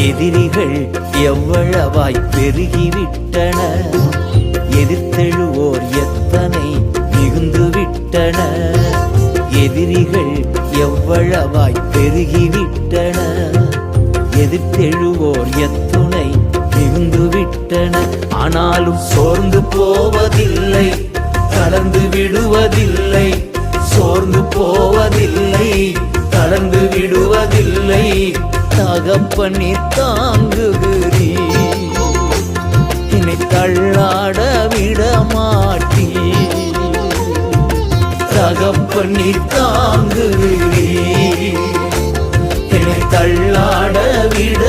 எதிரிகள் எவ்வளவாய் பெருகிவிட்டன, எதிர்த்தெழுவோர் எத்தனை மிகுந்துவிட்டன. எதிரிகள் எவ்வளவாய் பெருகிவிட்டன, எதிர்த்தெழுவோர் எத்துணை மிகுந்துவிட்டன. ஆனாலும் சோர்ந்து போவதில்லை, தளர்ந்து விடுவதில்லை. சோர்ந்து போவதில்லை, தளர்ந்து விடுவதில்லை. தகப்பனே தாங்குகிறீ, என்னை தள்ளாட விட மாட்டீ. தகப்பனே தாங்குகிறீ, என்னை தள்ளாட விட